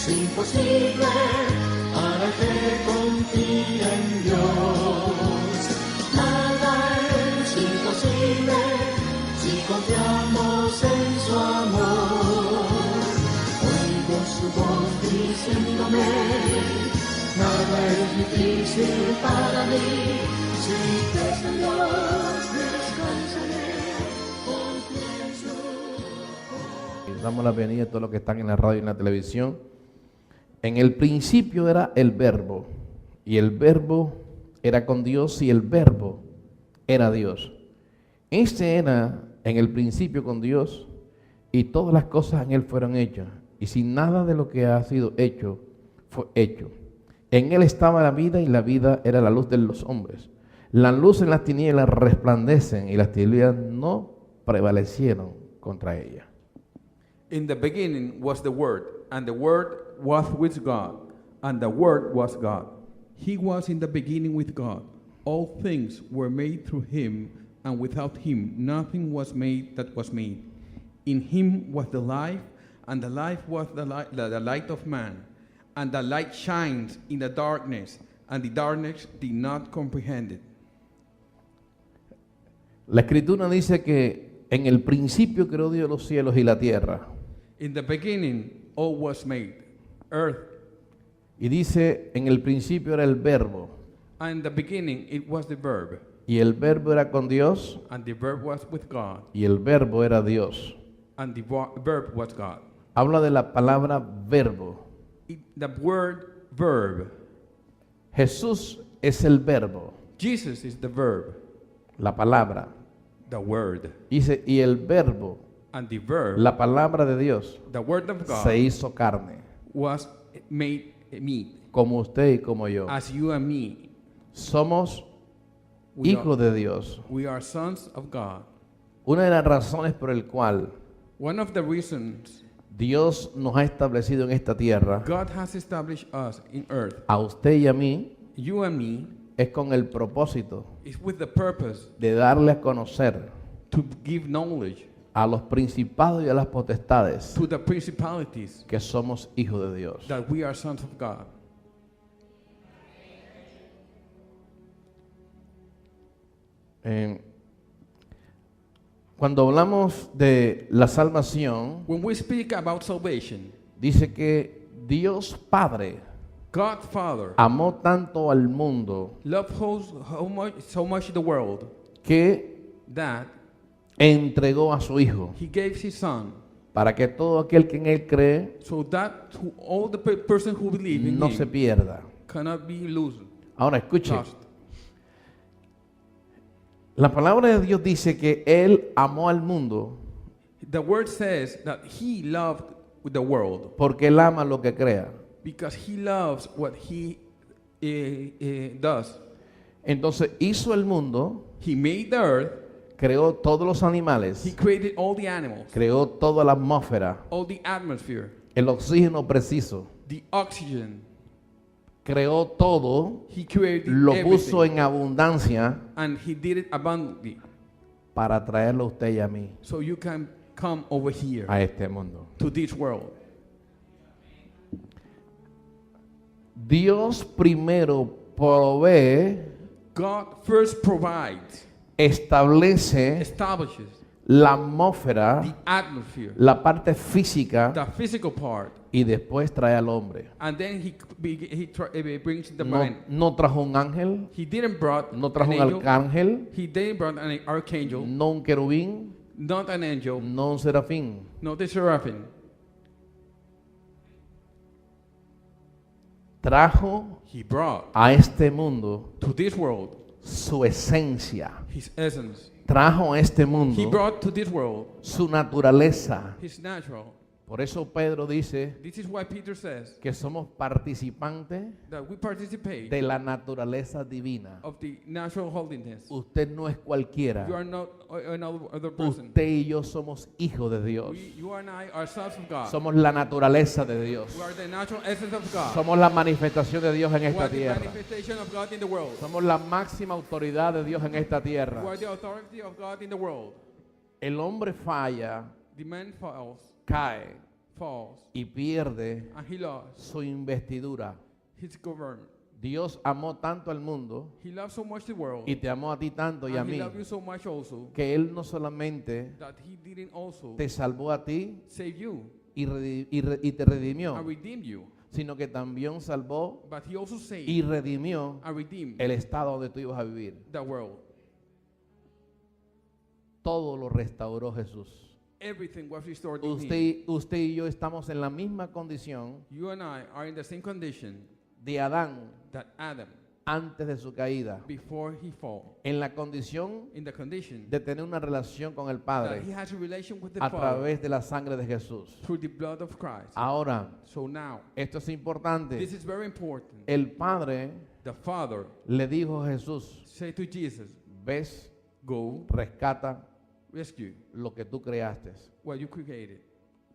es imposible para el que confía en Dios. Nada es imposible si confiamos en su amor. Oigo su voz diciéndome, nada es difícil para mí. Si crees en Dios, descansaré, confío en su. Damos la bienvenida a todos los que están en la radio y en la televisión. En el principio era el Verbo, y el Verbo era con Dios, y el Verbo era Dios. Este era en el principio con Dios, y todas las cosas en Él fueron hechas, y sin nada de lo que ha sido hecho fue hecho. En Él estaba la vida, y la vida era la luz de los hombres. La luz en las tinieblas resplandecen, y las tinieblas no prevalecieron contra ella. In the beginning was the Word, and the Word was with God, and the Word was God. He was in the beginning with God. All things were made through him, and without him nothing was made that was made. In him was the life, and the life was the light of man. And the light shines in the darkness, and the darkness did not comprehend it. La Escritura dice que en el principio creó Dios los cielos y la tierra. In the beginning all was made, earth, Y dice, en el principio era el Verbo, and in the beginning it was the Verb, y el Verbo era con Dios, and the Verb was with God, y el Verbo era Dios. and the Verb was God. Habla de la palabra verbo. The word verb. Jesús es el Verbo, Jesus is the verb, la palabra. the word, Dice, y el Verbo, and the verb, la palabra de Dios, the word of God, se hizo carne, was made meat, como usted y como yo. as you and me. Somos We hijos are, de Dios. we are sons of God. Una de las razones por el cual One of the reasons Dios nos ha establecido en esta tierra, God has established us in earth, a usted y a mí, you and me, es con el propósito is with the purpose de darle a conocer to give knowledge a los principados y a las potestades to the principalities que somos hijos de Dios. that we are sons of God. Cuando hablamos de la salvación, When we speak about salvation, dice que Dios Padre God Father amó tanto al mundo loved so much the world que that entregó a su Hijo he gave his son, para que todo aquel que en Él cree so that all the person who believe in no him se pierda. cannot be lost. Ahora escuche, la palabra de Dios dice que Él amó al mundo The word says that he loved the world porque Él ama lo que crea. because he loves what he does. Entonces hizo el mundo, He made the earth, creó todos los he animales, created all the animals, creó toda la atmósfera, all the atmosphere, el oxígeno preciso, the oxygen. creó todo, He created lo puso everything, en abundancia and he did it abundantly, para traerlo a usted y a mí so you can come over here a este mundo. to this world. Dios primero provee, God first provides, establece establishes la atmósfera, the atmosphere, la parte física, the physical part, y después trae al hombre. and then he brings the No, mind. no trajo un ángel, He didn't brought no trajo an un angel. arcángel, He didn't brought an archangel, no un querubín, not an angel, no un serafín. not the seraphim. Trajo He brought a este mundo to this world su esencia. his essence. Trajo a este He mundo brought to this world su naturaleza. his natural. Por eso Pedro dice This is why Peter says que somos participantes that we participate de la naturaleza divina. of the natural holiness. Usted no es cualquiera. You are not another person. Usted y yo somos hijos de Dios. You and I are sons of God. Somos la naturaleza de Dios. We are the natural essence of God. Somos la manifestación de Dios en We esta are the tierra. manifestation of God in the world. Somos la máxima autoridad de Dios en esta We tierra. are the authority of God in the world. El hombre falla, The man falls, cae, falls y pierde and he lost su investidura. his government. Dios amó tanto al mundo He loved so much the world, y te amó a ti tanto y a and he mí, loved you so much also, que Él no solamente that he didn't also te salvó a ti save you y te redimió, and redeem you, sino que también salvó but he also saved y redimió and redeemed el estado donde tú ibas a vivir. the world. Todo lo restauró Jesús. Everything was restored in him. Usted y yo estamos en la misma condición You and I are in the same condition de Adán that Adam, antes de su caída, before he fall, en la condición in the condition de tener una relación con el that he Padre has a relation with the a Father través de la sangre de Jesús. through the blood of Christ. Ahora, So now, esto es importante. this is very important. El Padre The Father le dijo a Jesús, said to Jesus, ves, go rescata rescue lo que tú creaste. what you created.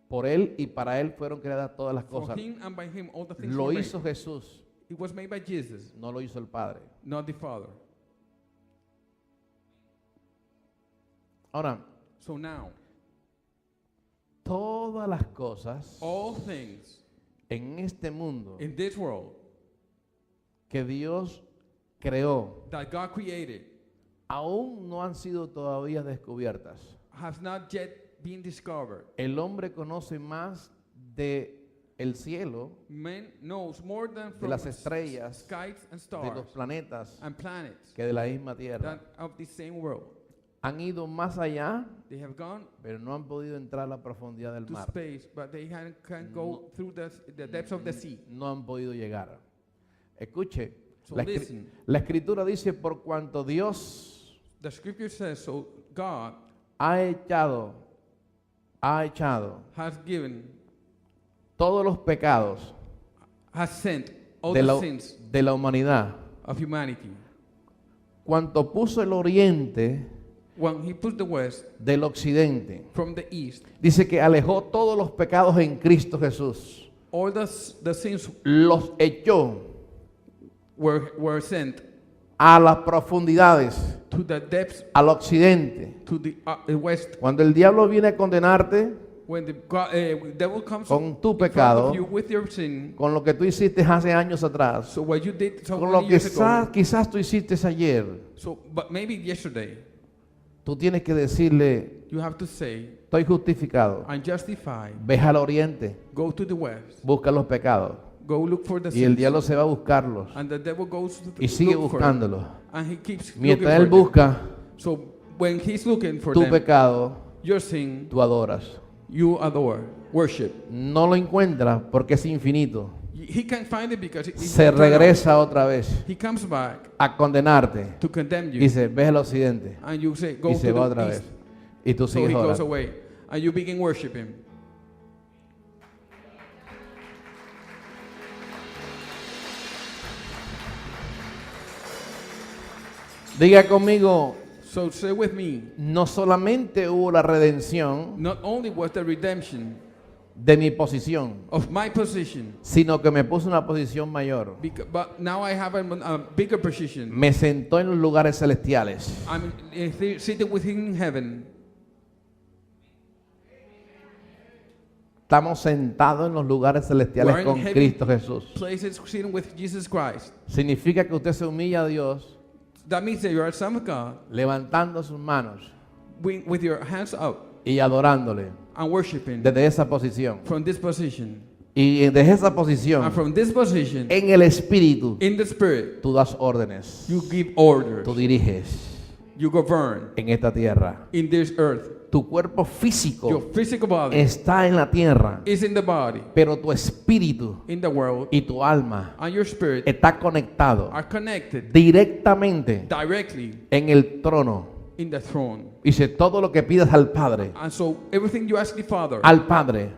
Por Él y para Él fueron creadas todas las For cosas. him and by him all the things Lo were made. hizo Jesús, It was made by Jesus, no lo hizo el Padre. not the Father. Ahora, So now, todas las cosas all things en este mundo in this world que Dios creó that God created aún no han sido todavía descubiertas. has not yet been discovered. El hombre conoce más de el cielo, Man knows more than de from las estrellas, skies and de los stars planetas and planets que de la misma tierra. than of the same world. Han ido más allá, They have gone pero no han podido entrar a la profundidad del to mar. space, but they can't go through the depths of the sea. No han podido llegar. Escuche, So la, listen. la escritura dice, por cuanto Dios The scripture says, so God ha echado has given, todos los pecados has sent all de the la, sins de la humanidad, of humanity. cuanto puso el oriente When he put the west del occidente. from the east, Dice que alejó todos los pecados en Cristo Jesús. all the sins Los echó were sent a las profundidades, to the depths, al occidente. to the west. Cuando el diablo viene a condenarte When the devil comes con tu in front pecado, of you with your sin, con lo que tú hiciste hace años atrás, so what you did so con lo many que years ago, quizás tú hiciste ayer, but maybe yesterday, tú tienes que decirle, you have to say, estoy justificado. I'm justified. Ves al oriente, Go to the west. busca los pecados. Go look for the Y el sins. diablo se va a buscarlos And the devil goes to y sigue look for buscándolos. them. And he keeps Mientras looking él for them. busca So when he's looking for tu them, pecado, your sin, tú adoras. you adore, worship. No lo encuentras porque es infinito. He can't find it because it's Se eternal. regresa otra vez He comes back a condenarte. to condemn you. Dice, ves al occidente. And you say, go Y to se va otra the vez. east. Y tú So sigues he goes orando. away. And you begin worshiping. Diga conmigo, So say with me, no solamente hubo la redención not only was the redemption de mi posición, of my position, sino que me puso en una posición mayor. but now I have a bigger position. Me sentó en los lugares celestiales. I'm sitting with him in heaven. Estamos sentados en los lugares celestiales We're in con heaven Cristo Jesús. Places sitting with Jesus Christ. Significa que usted se humilla a Dios That means that you are a son of God levantando sus manos with your hands up y adorándole and worshiping desde esa posición. from this position. Y desde esa posición, And from this position, en el Espíritu, in the Spirit, tú das órdenes, you give orders. tú diriges You govern en esta tierra. in this earth. Tu cuerpo físico Your physical body está en la tierra, is in the body, pero tu espíritu in the world, y tu alma and your spirit está conectado are connected directamente directly en el trono. in the throne. Dice, todo lo que pidas al Padre, And so everything you ask the Father, al Padre,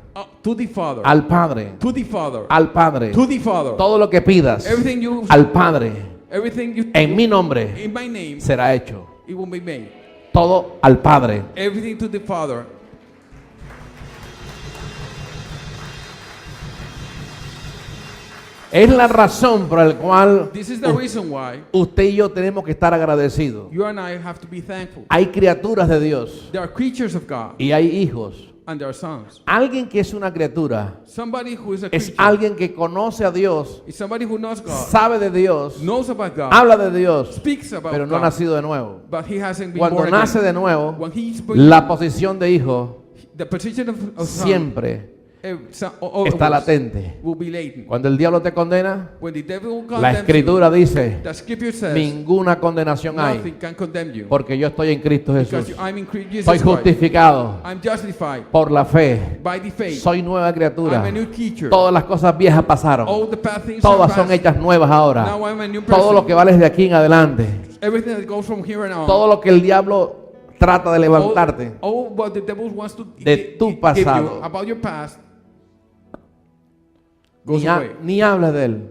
to the Father, al Padre, to the Father, al Padre, to the Father, todo lo que pidas everything you, al Padre, everything you, en mi nombre, in my name, será hecho. it will be made. Todo al Padre. Everything to the Father. Es la razón por la cual This is the reason why usted y yo tenemos que estar agradecidos. you and I have to be thankful. Hay criaturas de Dios There are creatures of God y hay hijos. and there are sons. Alguien que es una criatura Somebody who is a es creature alguien que conoce a Dios, is somebody who knows God, sabe de Dios, knows about God, habla de Dios, speaks about pero no ha God, nacido de nuevo. but he hasn't been Cuando born nace again. de nuevo, When he's born, la posición de hijo the position of son siempre está always latente. will be latent. Cuando el diablo te condena, When the devil la condemns escritura you, dice, the scripture says ninguna condenación nothing hay, can condemn you porque yo estoy en Cristo because Jesús. I'm in Jesus Soy Christ. justificado I'm justified por la fe. by the faith. Soy nueva criatura. I'm a new creature. Todas las cosas viejas pasaron. All the bad things Todas are son past. hechas nuevas ahora. Now I'm a new person. Todo lo que vale de aquí en adelante. Everything that goes from here and on. Todo lo que el diablo trata de levantarte all what the devil wants to de tu give you pasado. about your past goes ni, away. ni hables de él.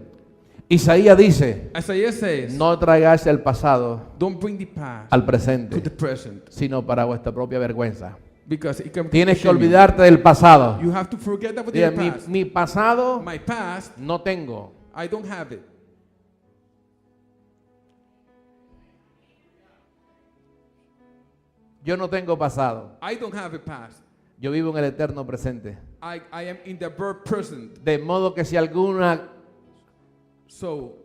Isaías dice, Isaiah says, no traigáis el pasado don't bring the past al to presente, the present sino para vuestra propia vergüenza. because it can Tienes que shame you. olvidarte del pasado. You have to forget about Diga, your past. mi pasado My past, no tengo. I don't have it. Yo no tengo pasado. I don't have a past. Yo vivo en el eterno presente. I am in the birth present. De modo que si alguna So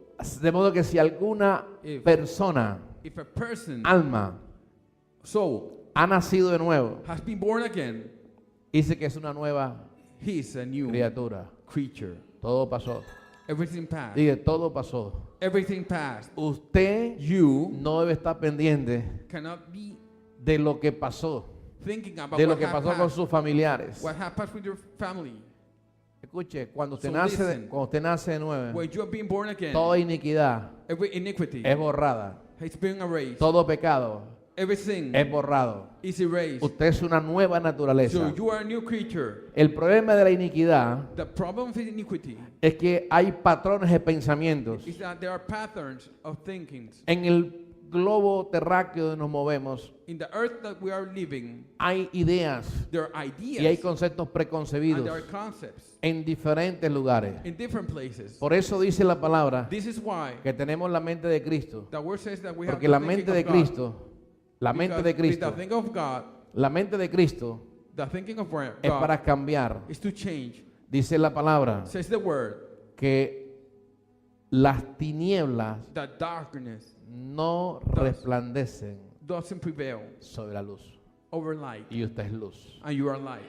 If- persona, if a person, alma, soul, ha nacido de nuevo, has been born again, dice que es una nueva he is a new criatura. creature. Todo pasó. Everything passed. Diga, todo pasó. Everything passed. Usted You no debe estar pendiente cannot be de lo que pasó, thinking about de lo what que pasó con sus familiares. what happened with your family. Escuche, cuando usted So nace, listen. cuando usted nace de nuevo, When you have been born again, toda iniquidad every iniquity es borrada, has been erased. todo pecado Everything es borrado. is erased. Usted es una nueva naturaleza. So you are a new creature. El problema de la iniquidad The problem with iniquity es que hay patrones de pensamientos. is that there are patterns of thinkings. En el globo terráqueo donde nos movemos, In the earth that we are living, hay ideas there are ideas y hay conceptos and preconcebidos there are concepts en diferentes lugares. in different places. Por eso dice la palabra This is why que tenemos la mente de Cristo. the word says that we have Porque the la thinking mente of de God. Cristo, la mente Because de with Cristo, the thinking of God, la mente de Cristo the thinking of God es para cambiar. is to change. Dice la palabra Says the word que las tinieblas that darkness no resplandecen doesn't prevail sobre la luz. over light, Y usted es luz. and you are light.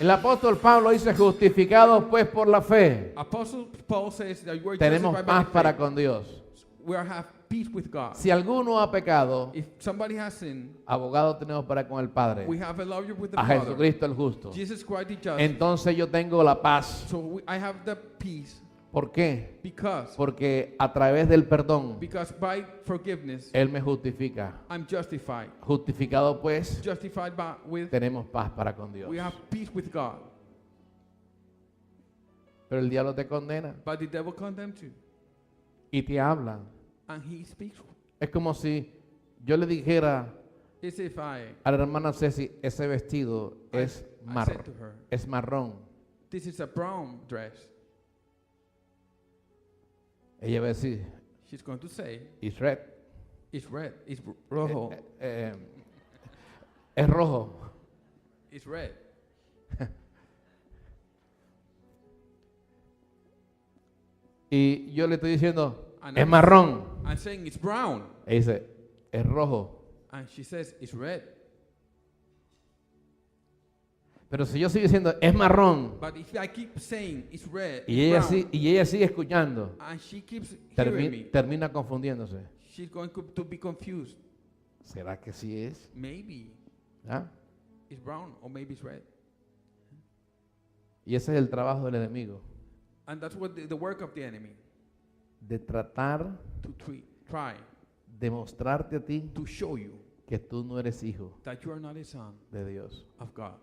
El apóstol Pablo dice, justificados pues por la fe, Apostle Paul says that you are tenemos justified by paz the para faith. con Dios. We have peace with God. Si alguno ha pecado, If somebody has sinned, abogado tenemos para con el Padre, we have a lawyer with the a Father, Jesucristo el justo. Jesus Christ the just. Entonces yo tengo la paz. So I have the peace ¿Por qué? because Porque a través del perdón, by forgiveness Él me justifica. I'm justified. Justificado pues, Justified with tenemos paz para con Dios. we have peace with God. Pero el diablo te condena But the devil condemns you, y te habla. and he speaks. Es como si yo le dijera It's if I a la hermana Ceci, ese vestido es said to her, es marrón. this is a brown dress. Ella va a decir, She's going to say, it's red. it's red, it's rojo, Es rojo. it's red. Y yo le estoy diciendo, And es I'm- marrón. I'm saying it's brown, Ella dice, es rojo. and she says it's red. Pero si yo sigo diciendo, es marrón, But if I keep saying it's red, y it's ella, brown, y ella sigue escuchando, and she keeps hearing me, termina confundiéndose. she's going to be confused. ¿Será que sí es? Maybe ¿Ah? it's brown or maybe it's red. Y ese es el trabajo del enemigo, And that's what the work of the enemy, de tratar to try de mostrarte a ti to show you que tú no eres hijo that you are not a son de Dios, of God.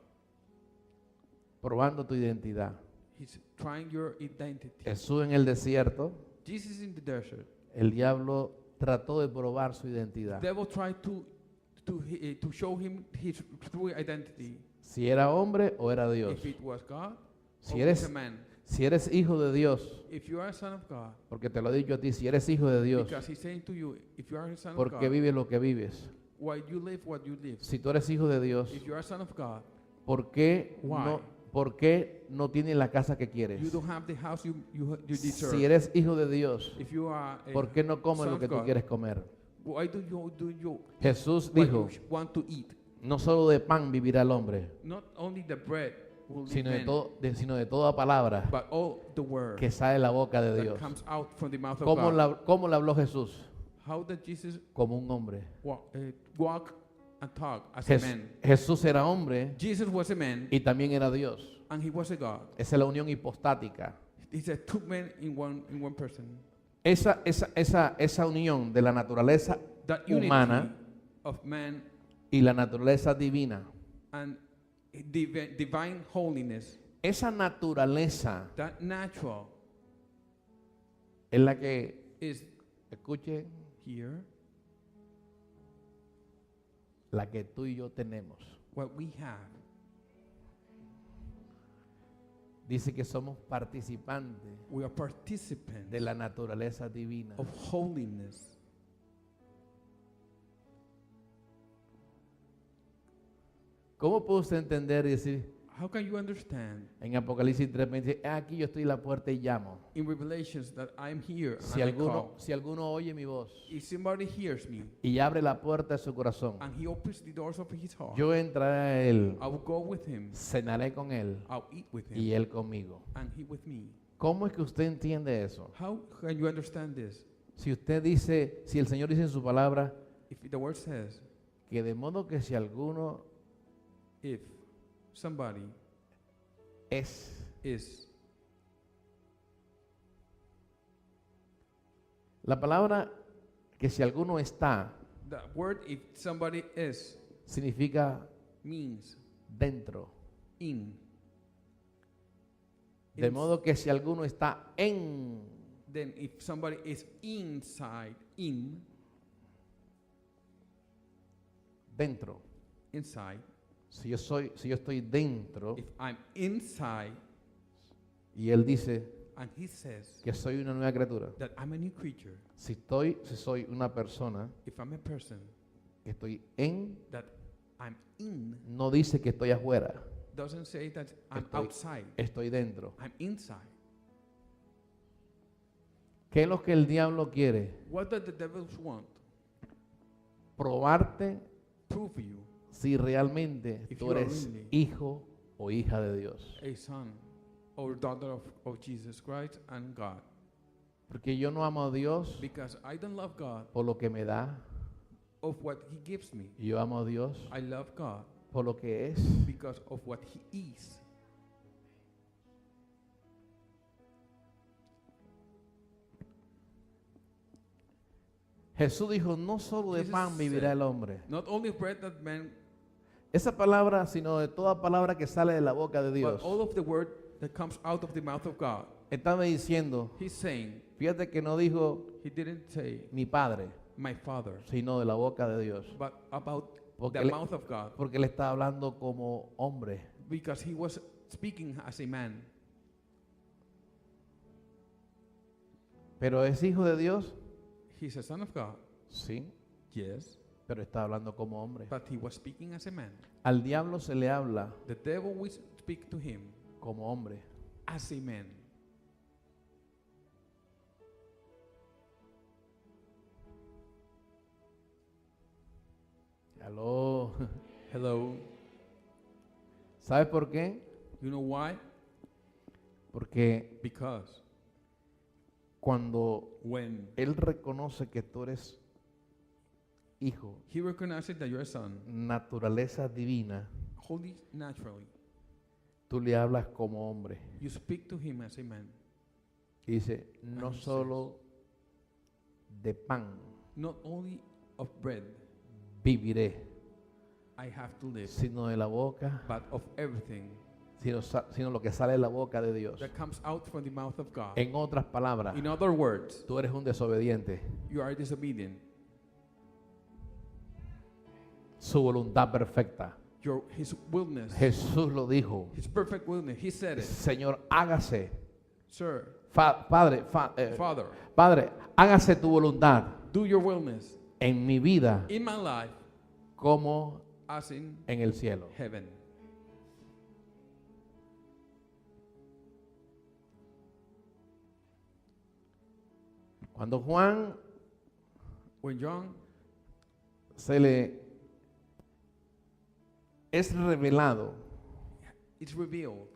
probando tu identidad. He's trying your identity. Jesús en el desierto, Jesus in the desert. el diablo trató de probar su The identidad. devil tried to to show him his true identity. Si era hombre o era Dios. If it was God Si or was eres, a man. si eres hijo de Dios, If you are a son of God, porque te lo he dicho a ti, si eres hijo de Dios, because he's saying to you, if you are a son of ¿por qué God, vives lo que vives? why you live what you live. Si tú eres hijo de Dios, If you are a son of God, ¿por qué Why? por qué no tienes la casa que you quieres? don't have the house you deserve. Si eres hijo de Dios, If you are a ¿por qué no comes son lo of que tú God, quieres comer? why do you Jesús what dijo, you want to eat? no solo de pan vivirá el hombre, Not only the bread will live sino de, man, sino de toda palabra but all the word que sale de la boca de that Dios. comes out from the mouth of ¿Cómo, God. cómo le habló Jesús? How did Jesus Como un hombre. walk and talk as a man? Jesús era hombre Jesus was a man y también era Dios. and he was a God. Esa es la unión hipostática. He's a two men in one person. Esa unión de la naturaleza That unity humana of man y la naturaleza divina. and divine holiness, Esa naturaleza that natural es la que, is escuche, here, la que tú y yo tenemos. what we have. Dice que somos participantes We are participants de la naturaleza divina. of holiness. ¿Cómo puede usted entender y decir How can you understand en Apocalipsis 3, dice, aquí yo estoy en la puerta y llamo? in Revelations that I am here Si and I call? si alguno oye mi voz If somebody hears me y abre la puerta de su corazón, and he opens the doors of his heart, yo entraré a él, I will go with him, cenaré con él I'll eat with him, y él conmigo. and he with me. ¿Cómo es que usted entiende eso? How can you understand this? Si usted dice, si el Señor dice en su palabra, If the word says, que de modo que si alguno if somebody is, la palabra que si alguno está the word if somebody is significa means dentro. in. De Ins- modo que si alguno está en, Then if somebody is inside, dentro. inside, Si yo estoy dentro if I'm inside y él dice and he says que soy una nueva criatura. that I'm a new creature, Si soy una persona if I'm a person que estoy en, that I'm in, no dice que estoy afuera. doesn't say that I'm Estoy- outside, Estoy dentro. I'm inside. ¿Qué es lo que el diablo quiere? What does the devils want? Probarte Prove you si realmente If tú you are eres really- hijo o hija de Dios. a son or daughter of Jesus Christ and God. Porque yo no amo a Dios Because I don't love God por lo que me da, of what he gives me. yo amo a Dios I love God por lo que es. because of what he is. Jesús dijo, no solo de Jesus pan vivirá said, el hombre. Not only bread that man, Esa palabra, sino de toda palabra que sale de la boca de Dios. but all of the word that comes out of the mouth of God. Estaba diciendo, He's saying, fíjate que no dijo he didn't say mi padre, my father, sino de la boca de Dios. but about Porque the le- mouth of God, Porque él está hablando como hombre. because he was speaking as a man. Pero es hijo de Dios, He's a son of God, sí, yes, pero está hablando como hombre. but he was speaking as a man. Al diablo se le habla The devil will speak to him como hombre. as a man. Aló. Hello. ¿Sabes por qué? You know why? Porque Because cuando when él reconoce que tú eres hijo, he recognizes that you're a son, naturaleza divina, holy naturally, tú le hablas como hombre. you speak to him as a man. Y dice, no And he solo de pan Not only of bread viviré, I have to live, sino de la boca, but of everything sino lo que sale de la boca de Dios. that comes out from the mouth of God. En otras palabras, In other words, tú eres un desobediente. you are disobedient. su voluntad perfecta. His willness, Jesús lo dijo. His perfect willness. He said it. Señor, hágase. Sir, Padre, Father, Padre, hágase tu voluntad do your willness en mi vida in my life como as in en el cielo. heaven. Cuando Juan When John se le es revelado it's revealed,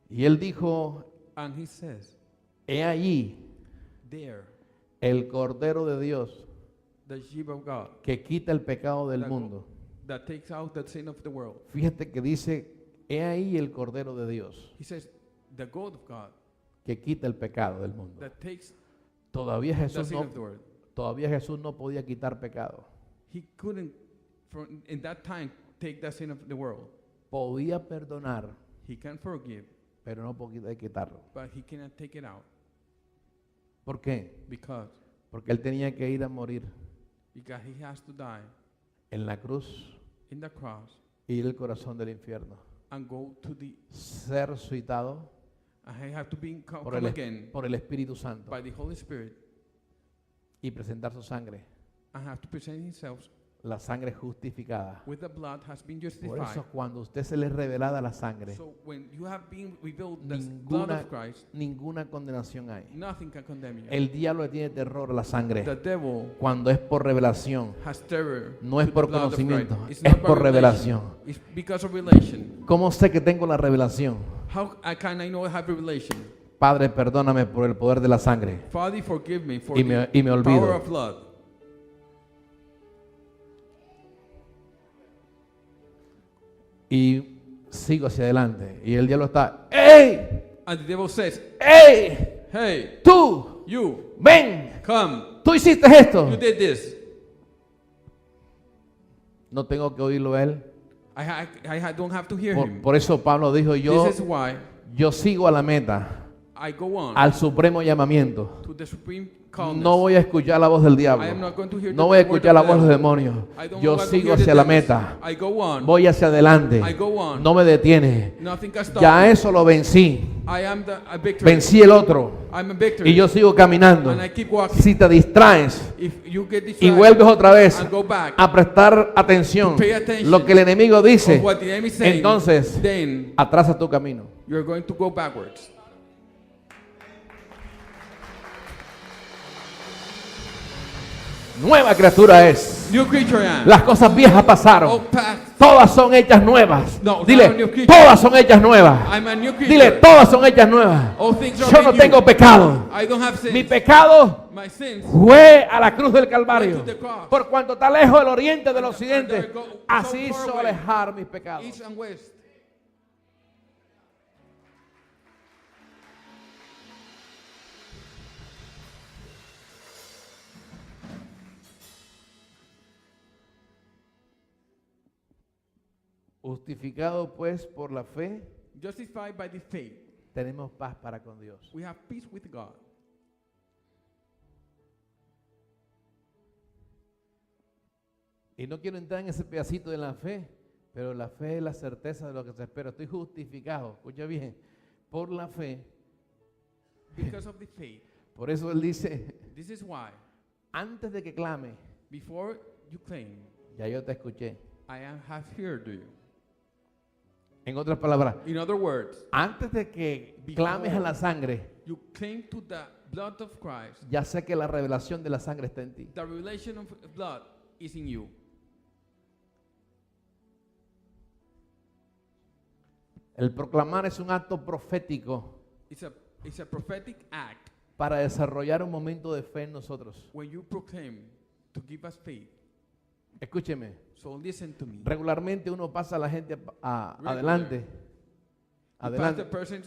y él dijo, and he says, he allí there, el Cordero de Dios the sheep of God que quita el pecado del That- mundo. that takes out the sin of the world. Fíjate que dice, he ahí el Cordero de Dios He says, the God of God que quita el pecado del mundo. that takes Todavía the Jesús sin of the no, world. todavía Jesús no podía quitar pecado. He couldn't, in that time, take the sin of the world. Podía perdonar, He can forgive, pero no podía quitarlo. but he cannot take it out ¿Por qué? because Porque él tenía que ir a morir he has to die en la cruz in the cross y ir al corazón del infierno. and go to the, Ser resucitado and he have to be come por again por el Espíritu Santo by the Holy Spirit y presentar su sangre, and have to present himself la sangre justificada. with the blood has been Por justified. eso cuando usted se le es revelada la sangre, So when you have been revealed the blood ninguna, of Christ, ninguna condenación hay. nothing can condemn you. El diablo le tiene terror a la sangre The devil cuando es por revelación. has terror. No es to por the blood of conocimiento, Christ. It's es not by por revelation. revelación. It's because of revelation. ¿Cómo sé que tengo la revelación? How can I know I have revelation? Padre, perdóname por el poder de la sangre. Father, forgive me for Y the me olvido. power of blood. Y sigo hacia adelante. Y el diablo está, ¡ey! And the devil says, ¡Ey! hey, ¡Tú! you, ¡Ven! come, ¡Tú hiciste esto! you did this. No tengo que oírlo a él. Don't have to hear him. Por eso Pablo dijo, This is why yo sigo a la meta, I go on al supremo llamamiento. to the supreme calmness. No voy a escuchar la voz del diablo. I am not going to hear No the voy a word escuchar of la the voz de los devil. demonios. I don't Yo want to sigo hear the hacia la devils. meta. I go on. Voy hacia adelante. I go on. No me detiene. Nothing can stop Ya me. eso lo vencí. I am a victory. Vencí el otro. I'm a victory. Y yo sigo caminando. And I keep walking. Si te distraes If you get y distracted vuelves otra vez and go back a prestar atención pay attention lo que el enemigo dice, of what the enemy is saying, entonces then atrasa tu camino. you're going to go backwards. Nueva criatura es. New creature I am. Las cosas viejas All pasaron. past. Todas son hechas nuevas. No, I'm a Dile, new creature. todas son hechas nuevas. I'm a new creature. Dile, todas son hechas nuevas. All things are Yo no made tengo new. pecado. I don't have Mi sins. pecado My sins. fue a la cruz del Calvario. Went to the cross. Por cuanto está lejos del oriente del And occidente, there go- así so far hizo away. alejar mis pecados. East and west. Justificado pues por la fe, Justified by the faith, tenemos paz para con Dios. we have peace with God. Y no quiero entrar en ese pedacito de la fe, pero la fe es la certeza de lo que se espera. Estoy justificado, escucha bien, por la fe. Because of the faith. Por eso él dice, This is why, antes de que clame, before you claim, ya yo te escuché. have heard you. En otras palabras, In other words, antes de que clames a la sangre, you claim to the blood of Christ. ya sé que la revelación de la sangre está en ti. The revelation of blood is in you. El proclamar es un acto profético It's a prophetic act para desarrollar un momento de fe en nosotros. when you proclaim to give us faith. Escúcheme, So listen to me. regularmente uno pasa a la gente Regular. adelante, You pass the adelante, person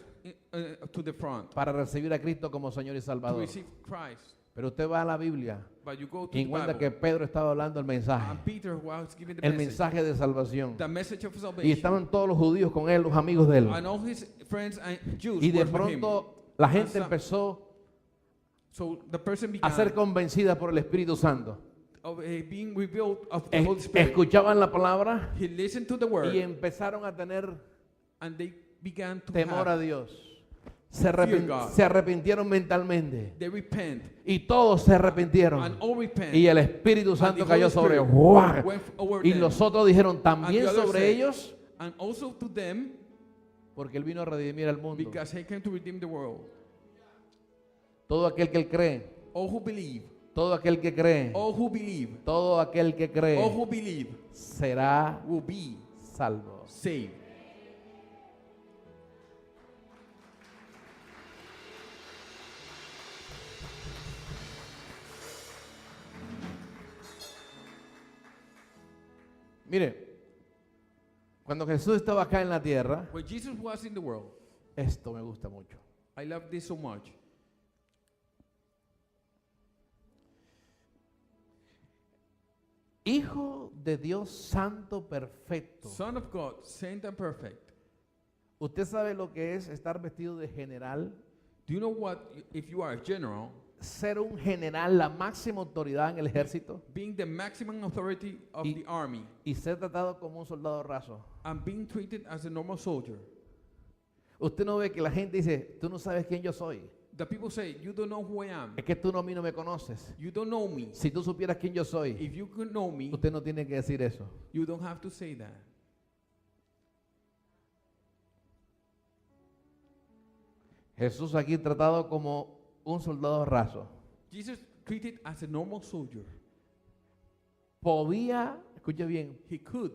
to the front para recibir a Cristo como Señor y to Salvador. receive Christ. Pero usted va a la Biblia But you go to y the encuentra Bible. que Pedro estaba hablando el mensaje, And Peter was giving the el message. mensaje de salvación. The message of Y salvation. estaban todos los judíos con él, los amigos de él. And all his friends and Jews Y de were with him. pronto la gente some- empezó So the person a began ser convencida por el Espíritu Santo. of being revealed of the Holy Spirit. escuchaban la palabra He listened to the word, y empezaron a tener and they began to temor a have, Dios. Fear God. Se arrepintieron mentalmente. they repent, Y todos se arrepintieron. and all repent. Y el Espíritu And Santo the cayó Holy sobre Spirit ellos. ¡Guau! went over Y them. los otros dijeron And también the others sobre said, ellos, and also to them, porque Él vino a redimir al mundo. because he came to redeem the world. Todo aquel que cree, All who believe, todo aquel que cree, all who believe, todo aquel que all cree who believe será will be salvo. saved. Mire, cuando Jesús estaba acá en la tierra, When Jesus was in the world, esto me gusta mucho. I love this so much. Hijo de Dios Santo perfecto. Son of God, saint and perfect. ¿Usted sabe lo que es estar vestido de general? Do you know what, if you are a general, Ser un general, la máxima autoridad en el ejército, being the maximum authority of Y- the army, y ser tratado como un soldado raso. and being treated as a normal soldier? Usted no ve que la gente dice, tú no sabes quién yo soy. The people say, you don't know who I am. Es que tú no, a mí no me conoces. You don't know me. Si tú supieras quién yo soy, If you could know me, usted no tiene que decir eso. you don't have to say that. Jesús aquí tratado como un soldado raso. Jesus treated as a normal soldier. Podía, escuche bien, He could.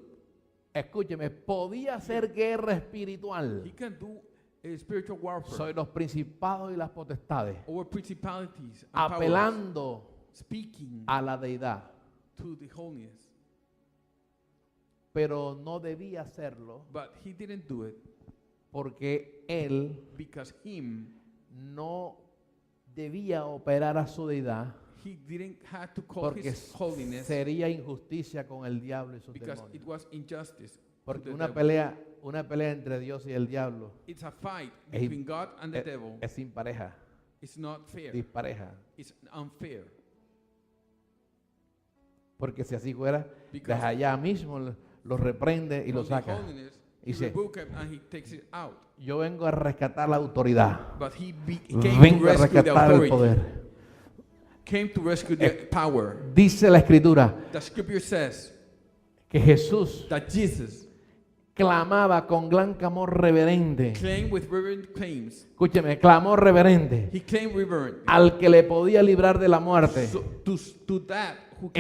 escúcheme, podía hacer guerra espiritual He can do a spiritual warfare sobre los principados y las potestades, over principalities and powers, apelando speaking a la deidad, to the holiness. pero no debía hacerlo But he didn't do it porque él because him, no debía operar a su deidad, he didn't have to call porque his holiness sería injusticia con el diablo y sus because it demonios. was injustice. to Porque the una devil. pelea entre Dios y el diablo It's a fight es- between God and the es, devil. es sin pareja, It's not fair. dispareja. It's unfair. Porque si así fuera, Because desde allá mismo lo reprende y lo From the saca. holiness, Y he dice, rebuked him and he takes it out. yo vengo a rescatar la autoridad. But he came to Vengo a rescue the rescatar el authority. poder. Came to rescue the power. Dice la escritura The scripture says que Jesús that Jesus clamaba con gran clamor reverente. claimed with reverent claims. Escúcheme, clamor reverente He claimed reverent al que le podía librar de la muerte. so, to that who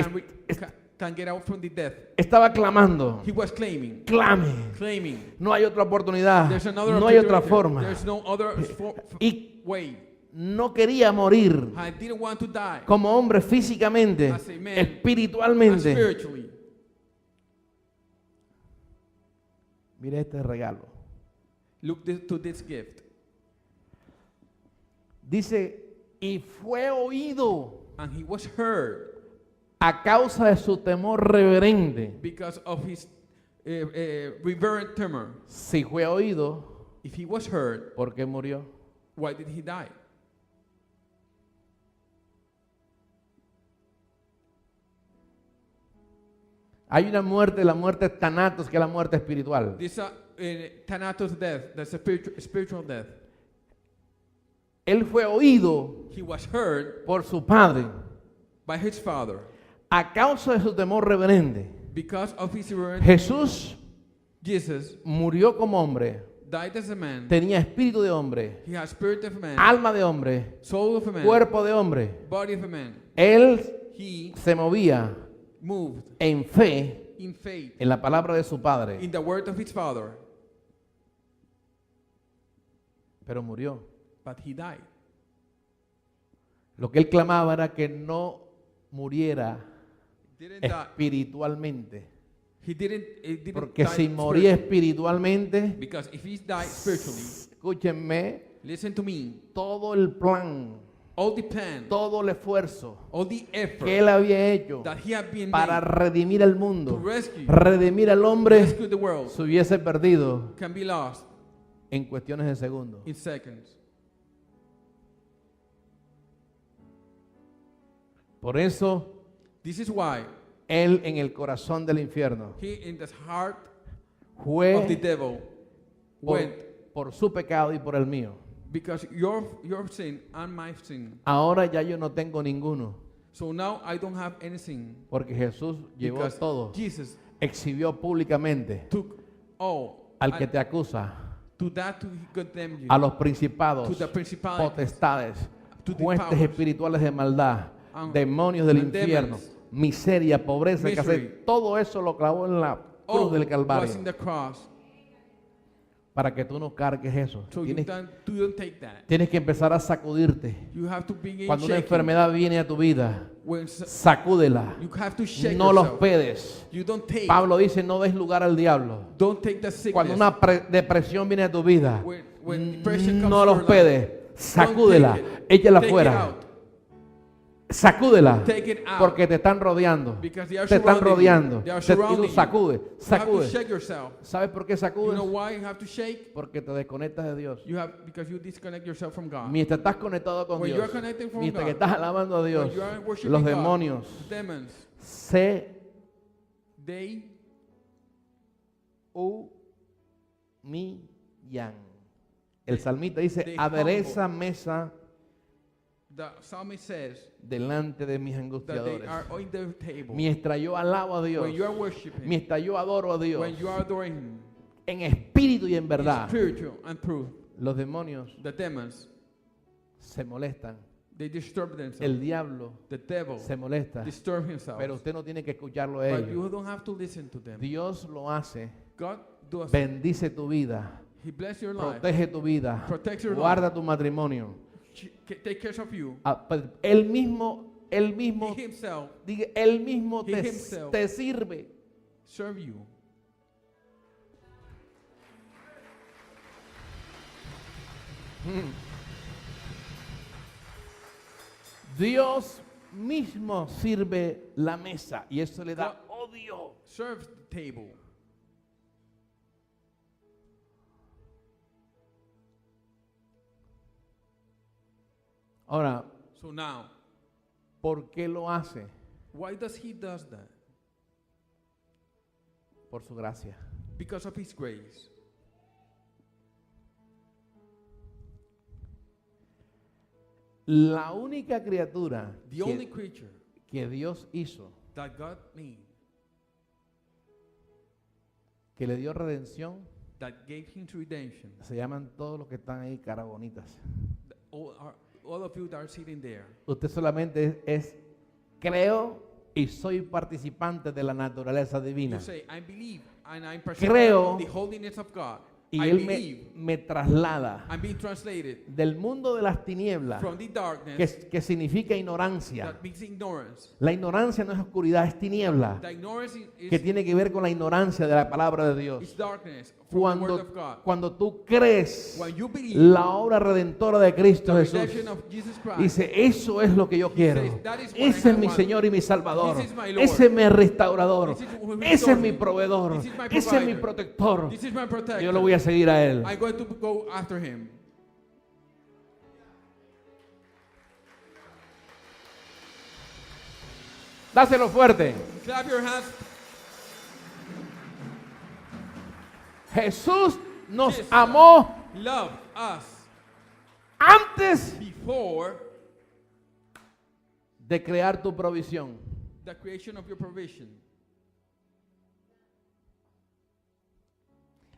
can get out from the death. Estaba clamando. He was claiming, Clame. No hay otra oportunidad. there's another No hay otra opportunity. forma. There's no other Y way. no quería morir I didn't want to die como hombre físicamente, As a man, and espiritualmente. spiritually. Mire este regalo. Look to this gift. Dice, y fue oído And he was heard a causa de su temor reverente. because of his reverent tremor. Si fue oído, If he was heard, ¿por qué murió? why did he die? Hay una muerte, la muerte thanatos, que es la muerte espiritual. This thanatos death, that's a spiritual death. Él fue oído He was heard por su padre by his father a causa de su temor reverente. because of his reverent. Jesús Jesus murió como hombre, died as a man. tenía espíritu de hombre, He has spirit of a man, alma de hombre, soul of a man, cuerpo de hombre. body of a man. Él He se movía moved en fe in faith en la palabra de su padre, in the word of his father, pero murió. but he died. Lo que él clamaba era que no muriera Didn't die. espiritualmente. He didn't Porque die si moría spiritually. espiritualmente, Because if he died spiritually, escúchenme, listen to me, todo el plan, all the plan, todo el esfuerzo all the effort que él había hecho that he had been para made redimir al to mundo, rescue, redimir al hombre, rescue the world se hubiese perdido can be lost en cuestiones de segundos. in seconds. Por eso This is why Él en el corazón del infierno he in the heart of the fue devil por, went, por su pecado y por el mío. because your sin and my sin. Ahora ya yo no tengo ninguno, So now I don't have anything, porque Jesús llevó because todo, Jesus exhibió públicamente took all al que and te acusa, to that to condemn you, a los principados, to the principalities, potestades, to the huestes powers, espirituales de maldad, and- demonios del and infierno, demons, miseria, pobreza, escasez, misery. todo eso lo clavó en la cruz all del was Calvario in the cross. para que tú no cargues eso. So you don't take that. Tienes que empezar a sacudirte. You have to begin Cuando una shaking. enfermedad viene a tu vida, When sacúdela. you have to shake No los yourself. pedes. You don't take. Pablo dice, no des lugar al diablo. Don't take the sickness. Cuando una depresión viene a tu vida, When depression comes no to los your life, pedes. Sacúdela, take it. échala Take it fuera. out. Sacúdela, Take it out. porque te están rodeando. Because they are Te están surrounding you. rodeando. They are Y tú surrounding you. sacude, You have to sacude. shake yourself. ¿Sabes por qué You sacudes? know why you have to shake? Porque te desconectas de Dios. Because you disconnect yourself from God. Mientras estás conectado con When you Dios, are connected from mientras que God, estás alabando a Dios, when you are worshiping los God, demonios demons, se they humillan. El salmista dice, they adereza mesa the psalmist says delante de mis that they angustiadores. are on the table. Mientras yo alabo a Dios, When you are worshiping, mientras yo adoro a Dios, when you are adoring Him, en espíritu y en in verdad, spiritual and truth, los demonios the demons, se molestan. they disturb themselves. El diablo The devil se molesta. disturb himself. Pero usted no tiene que escucharlo a But ellos. you don't have to listen to them. Dios lo hace. God does. Bendice tu vida. He bless your life. Protege tu vida. Protects your Guarda tu matrimonio. Take care of you. Él mismo, He himself él mismo He himself. te sirve. serve you. Dios mismo sirve la mesa y eso le da odio. Serve the table. Ahora, So now, ¿por qué lo hace? why does he does that? Por su gracia. Because of his grace. La única criatura The only creature que Dios hizo, that God made, que le dio redención, that gave him redemption. se llaman todos los que están ahí cara bonitas. All of you that are sitting there. Usted solamente es creo y soy participante de la naturaleza divina. You say, I believe and I'm Creo. participating in the holiness of God. Y I Él believe. me traslada I'm being translated del mundo de las tinieblas, from the darkness que significa ignorancia. that means ignorance. La ignorancia no es oscuridad, es tiniebla, The ignorance que tiene que ver con la ignorancia de la palabra de Dios. is darkness from the word of God. Cuando tú crees When you believe la obra redentora de Cristo the Jesús, redemption of Jesus Christ, dice, eso es lo que yo quiero. says, "That is what Ese I es mi want. Señor y mi Salvador. This is my Lord. Ese es mi restaurador. This is who Ese es restores mi me. proveedor. This is my Ese es mi provider. protector. this is my protector. Yo lo voy a seguir a Él. I'm going to go after him. Dáselo fuerte. Clap your hands. Jesús nos Jesus. amó Love us antes before de crear tu provisión. the creation of your provision.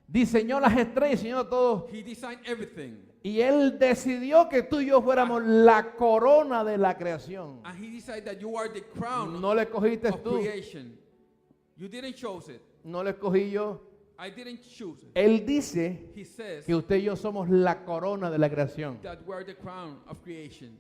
Diseñó las estrellas, diseñó todo. He designed everything. Y Él decidió que tú y yo fuéramos la corona de la creación. And he decided that you are the crown No le escogiste of tú, creation. You didn't choose it. no le escogí yo. I didn't choose it. Él dice He says que usted y yo somos la corona de la creación. that we're the crown of creation.